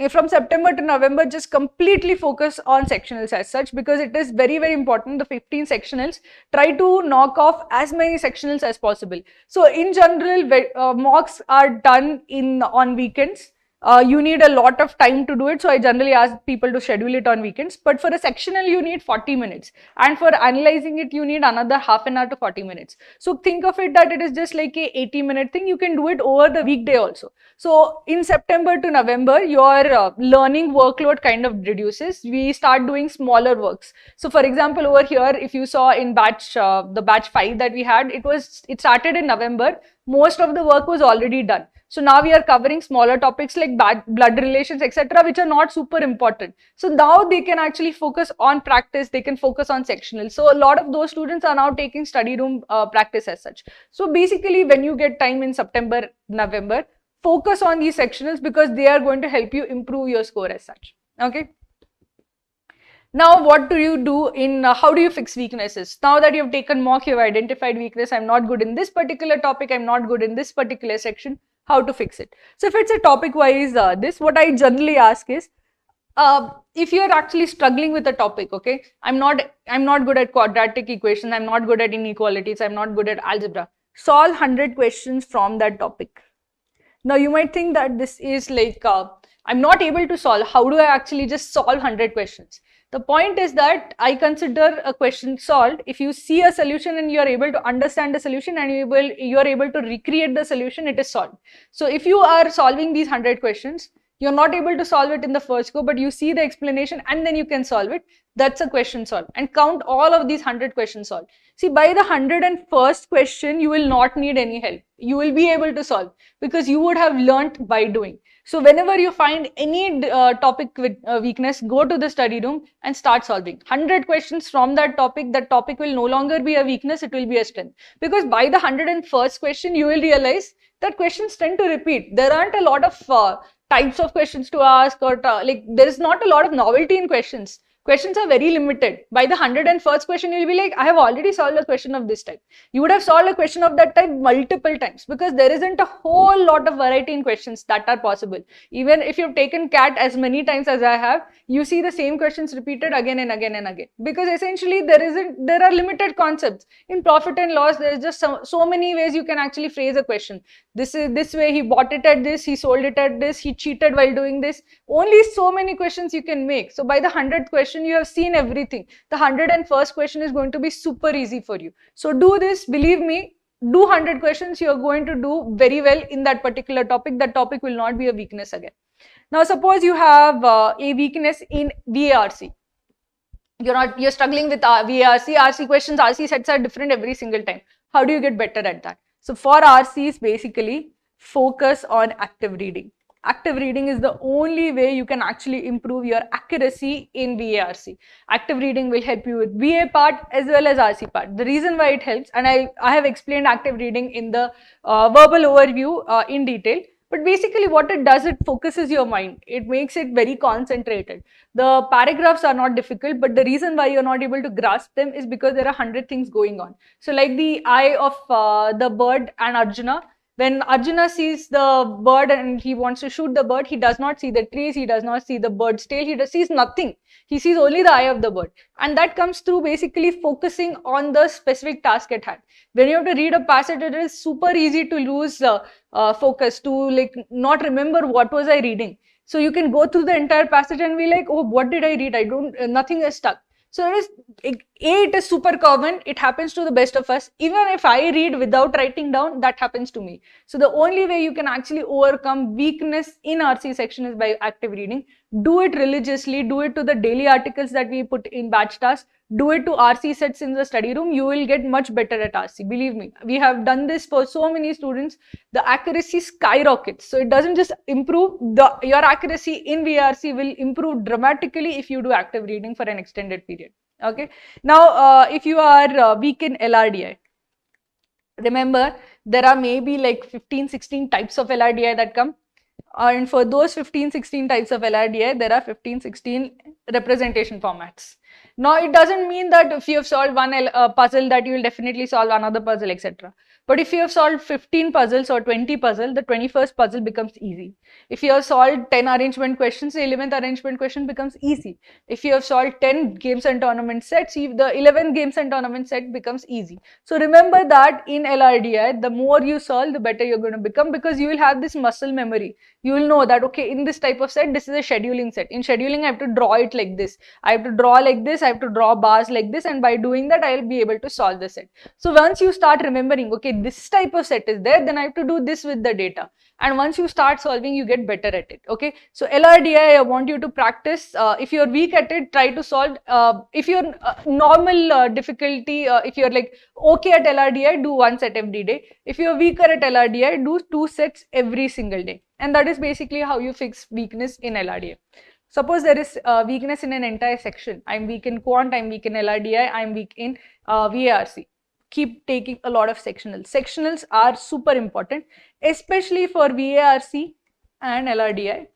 From September to November, just completely focus on sectionals as such, because it is very, very important. The 15 sectionals, try to knock off as many sectionals as possible. So in general, mocks are done on weekends. You need a lot of time to do it, so I generally ask people to schedule it on weekends. But for a sectional, you need 40 minutes, and for analyzing it, you need another half an hour to 40 minutes. So think of it that it is just like a 80-minute thing. You can do it over the weekday also. So in September to November, your learning workload kind of reduces. We start doing smaller works. So for example, over here, if you saw in the batch 5 that we had, it started in November. Most of the work was already done. So now we are covering smaller topics like blood relations, etc., which are not super important. So now they can actually focus on practice, they can focus on sectionals. So a lot of those students are now taking study room practice as such. So basically, when you get time in September, November, focus on these sectionals, because they are going to help you improve your score as such. Okay. Now, what do you do how do you fix weaknesses? Now that you have taken mock, you have identified weakness. I'm not good in this particular topic. I'm not good in this particular section. How to fix it? So if it's a topic wise, what I generally ask is, if you're actually struggling with a topic, okay, I'm not good at quadratic equations. I'm not good at inequalities. I'm not good at algebra. solve 100 questions from that topic. Now you might think that this is like, I'm not able to solve. How do I actually just solve 100 questions? The point is that I consider a question solved if you see a solution and you are able to understand the solution and you are able to recreate the solution, it is solved. So if you are solving these 100 questions, you're not able to solve it in the first go, but you see the explanation and then you can solve it. That's a question solved. And count all of these 100 questions solved. See, by the 101st question, you will not need any help. You will be able to solve because you would have learnt by doing. So whenever you find any topic with weakness, go to the study room and start solving. 100 questions from that topic will no longer be a weakness, it will be a strength. Because by the 101st question, you will realize that questions tend to repeat. There aren't a lot of types of questions to ask, or like there is not a lot of novelty in questions. Questions are very limited. By the 101st question, you'll be like, I have already solved a question of this type. You would have solved a question of that type multiple times because there isn't a whole lot of variety in questions that are possible. Even if you've taken CAT as many times as I have, you see the same questions repeated again and again and again. Because essentially there are limited concepts. In profit and loss, there is just so many ways you can actually phrase a question. This way, he bought it at this, he sold it at this, he cheated while doing this. Only so many questions you can make. So by the 100th question, you have seen everything. The 101st question is going to be super easy for you. So do this, believe me, do 100 questions, you are going to do very well in that particular topic. That topic will not be a weakness again. Now suppose you have a weakness in VARC. You're struggling with VARC, RC questions, RC sets are different every single time. How do you get better at that? So for RCs, basically focus on active reading. Active reading is the only way you can actually improve your accuracy in VARC. Active reading will help you with VA part as well as RC part. The reason why it helps, and I have explained active reading in the verbal overview in detail, but basically what it does, it focuses your mind. It makes it very concentrated. The paragraphs are not difficult, but the reason why you're not able to grasp them is because there are 100 things going on. So like the eye of the bird and Arjuna. When Arjuna sees the bird and he wants to shoot the bird, he does not see the trees, he does not see the bird's tail, he sees nothing. He sees only the eye of the bird. And that comes through basically focusing on the specific task at hand. When you have to read a passage, it is super easy to lose focus, to like not remember what was I reading. So you can go through the entire passage and be like, oh, what did I read? Nothing is stuck. So it is super common. It happens to the best of us. Even if I read without writing down, that happens to me. So the only way you can actually overcome weakness in RC section is by active reading. Do it religiously. Do it to the daily articles that we put in batch tasks. Do it to RC sets in the study room. You will get much better at RC. Believe me, we have done this for so many students. The accuracy skyrockets. So it doesn't just improve. Your accuracy in VRC will improve dramatically if you do active reading for an extended period. Okay. Now, if you are weak in LRDI, remember there are maybe like 15-16 types of LRDI that come. And for those 15-16 types of LRDI, there are 15-16 representation formats. Now, it doesn't mean that if you have solved one puzzle that you will definitely solve another puzzle, etc. But if you have solved 15 puzzles or 20 puzzles, the 21st puzzle becomes easy. If you have solved 10 arrangement questions, the 11th arrangement question becomes easy. If you have solved 10 games and tournament sets, the 11th games and tournament set becomes easy. So remember that in LRDI, the more you solve, the better you're going to become, because you will have this muscle memory. You will know that, okay, in this type of set, this is a scheduling set. In scheduling, I have to draw it like this. I have to draw like this. I have to draw bars like this. And by doing that, I will be able to solve the set. So once you start remembering, okay, this type of set is there, then I have to do this with the data. And once you start solving, you get better at it. Okay. So LRDI, I want you to practice. If you're weak at it, try to solve. If you're normal difficulty, if you're like okay at LRDI, do one set every day. If you're weaker at LRDI, do 2 sets every single day. And that is basically how you fix weakness in LRDI. Suppose there is weakness in an entire section. I'm weak in Quant, I'm weak in LRDI, I'm weak in VARC. Keep taking a lot of sectionals. Sectionals are super important, especially for VARC and LRDI,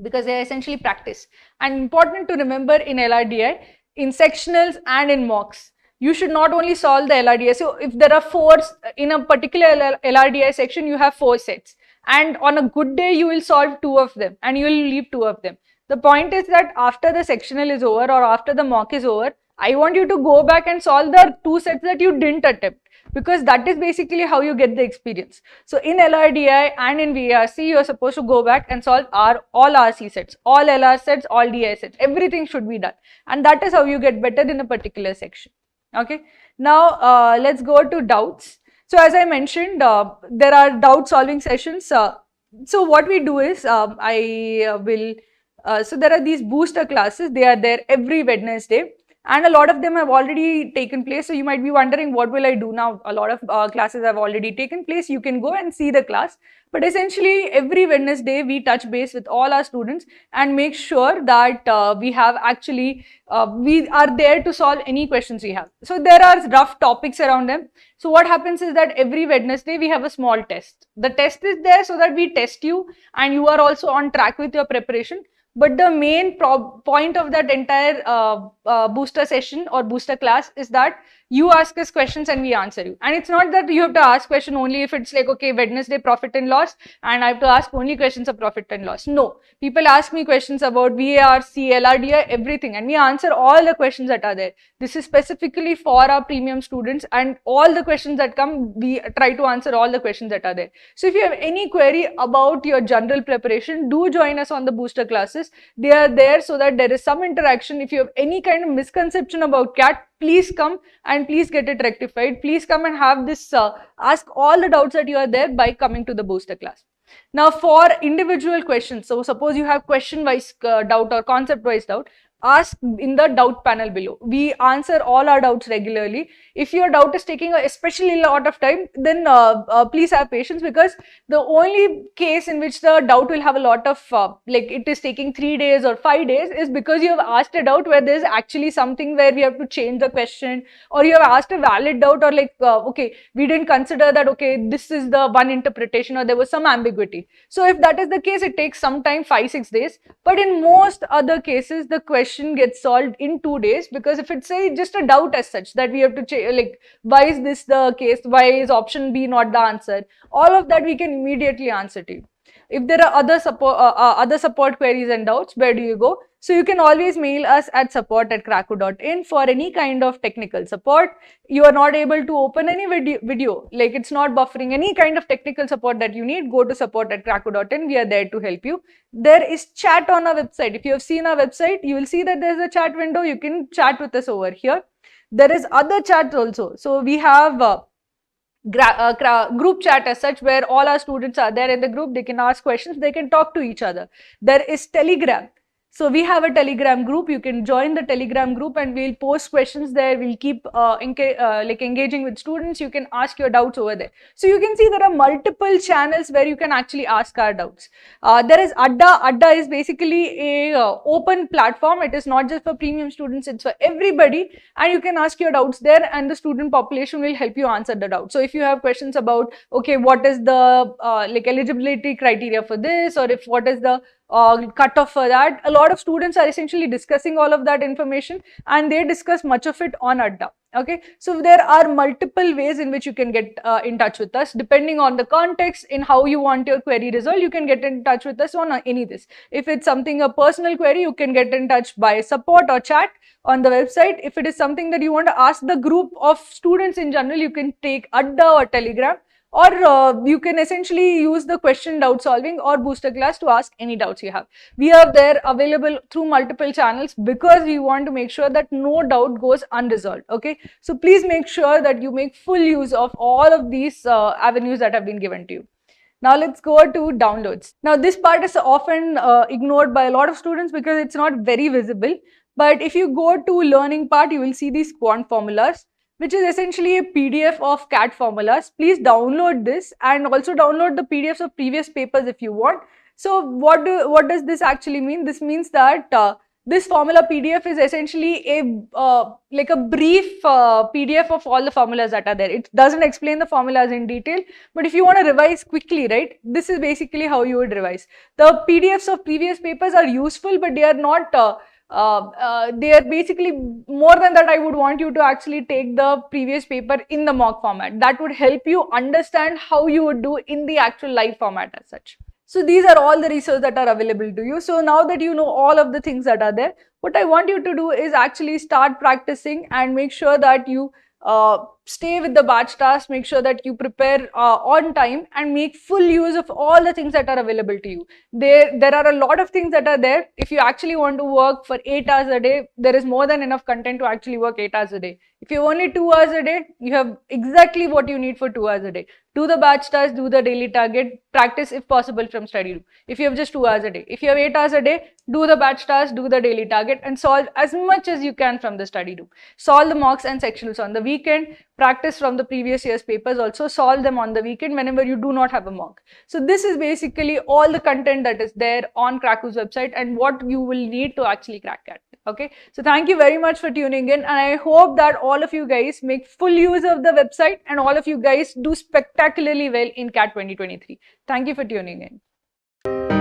because they are essentially practice. And important to remember in LRDI, in sectionals and in mocks, you should not only solve the LRDI. So if there are 4 in a particular LRDI section, you have 4 sets. And on a good day, you will solve 2 of them and you will leave 2 of them. The point is that after the sectional is over or after the mock is over, I want you to go back and solve the 2 sets that you didn't attempt, because that is basically how you get the experience. So in LRDI and in VRC, you are supposed to go back and solve all RC sets, all LR sets, all DI sets, everything should be done. And that is how you get better in a particular section. Okay, now let's go to doubts. So as I mentioned, there are doubt solving sessions. So what we do is, so there are these booster classes, they are there every Wednesday. And a lot of them have already taken place. So you might be wondering, what will I do now? A lot of classes have already taken place. You can go and see the class. But essentially, every Wednesday, we touch base with all our students and make sure that we are there to solve any questions we have. So there are rough topics around them. So what happens is that every Wednesday, we have a small test. The test is there so that we test you and you are also on track with your preparation. But the main point of that entire booster session or booster class is that you ask us questions and we answer you. And it's not that you have to ask question only if it's like, okay, Wednesday profit and loss, and I have to ask only questions of profit and loss. No, people ask me questions about VARC, LRDI, everything, and we answer all the questions that are there. This is specifically for our premium students, and all the questions that come, we try to answer all the questions that are there. So if you have any query about your general preparation, do join us on the booster classes. They are there so that there is some interaction. If you have any kind of misconception about CAT, please come and please get it rectified. Please come and have this, ask all the doubts that you are there by coming to the booster class. Now for individual questions, so suppose you have question wise doubt or concept wise doubt, ask in the doubt panel below. We answer all our doubts regularly. If your doubt is taking especially a lot of time, then please have patience, because the only case in which the doubt will have a lot of like it is taking 3 days or 5 days is because you have asked a doubt where there is actually something where we have to change the question, or you have asked a valid doubt, or like okay, we didn't consider that, okay, this is the one interpretation, or there was some ambiguity. So if that is the case, it takes some time, 5-6 days. But in most other cases, the question gets solved in 2 days, because if it's just a doubt as such that we have to like, why is this the case, why is option B not the answer, all of that we can immediately answer to you. If there are other support queries and doubts, where do you go? So you can always mail us at support@cracku.in for any kind of technical support. You are not able to open any video, like it's not buffering, any kind of technical support that you need, go to support@cracku.in. We are there to help you. There is chat on our website. If you have seen our website, you will see that there is a chat window. You can chat with us over here. There is other chats also. So we have group chat as such, where all our students are there in the group. They can ask questions, they can talk to each other. There is Telegram. So we have a Telegram group. You can join the Telegram group and we'll post questions there. We'll keep like engaging with students. You can ask your doubts over there. So you can see there are multiple channels where you can actually ask our doubts. There is Adda. Adda is basically a open platform. It is not just for premium students, it's for everybody, and you can ask your doubts there, and the student population will help you answer the doubt. So if you have questions about, okay, what is the like eligibility criteria for this, or if what is the cutoff for that, a lot of students are essentially discussing all of that information, and they discuss much of it on Adda. Okay, so there are multiple ways in which you can get in touch with us, depending on the context in how you want your query resolved. You can get in touch with us on any this. If it's something a personal query, you can get in touch by support or chat on the website. If it is something that you want to ask the group of students in general, you can take Adda or Telegram, or you can essentially use the question doubt solving or booster class to ask any doubts you have. We are there available through multiple channels, because we want to make sure that no doubt goes unresolved. Okay, so please make sure that you make full use of all of these avenues that have been given to you. Now let's go to downloads. Now this part is often ignored by a lot of students because it's not very visible. But if you go to learning part, you will see these Quant formulas, which is essentially a PDF of CAT formulas. Please download this, and also download the PDFs of previous papers if you want. So what does this actually mean? This means that this formula PDF is essentially a like a brief PDF of all the formulas that are there. It doesn't explain the formulas in detail, but if you want to revise quickly, right, this is basically how you would revise. The PDFs of previous papers are useful, but they are not they are basically more than that. I would want you to actually take the previous paper in the mock format. That would help you understand how you would do in the actual live format as such. So these are all the resources that are available to you. So now that you know all of the things that are there, What I want you to do is actually start practicing and make sure that you stay with the batch tasks, make sure that you prepare on time and make full use of all the things that are available to you. There are a lot of things that are there. If you actually want to work for 8 hours a day, there is more than enough content to actually work 8 hours a day. If you have only 2 hours a day, you have exactly what you need for 2 hours a day. Do the batch tasks, do the daily target, practice if possible from study room. If you have just 2 hours a day. If you have 8 hours a day, do the batch tasks, do the daily target and solve as much as you can from the study room. Solve the mocks and sectionals on the weekend, practice from the previous year's papers, also solve them on the weekend whenever you do not have a mock. So this is basically all the content that is there on Cracku's website and what you will need to actually crack CAT. Okay, so thank you very much for tuning in, and I hope that all of you guys make full use of the website and all of you guys do spectacularly well in CAT 2023. Thank you for tuning in.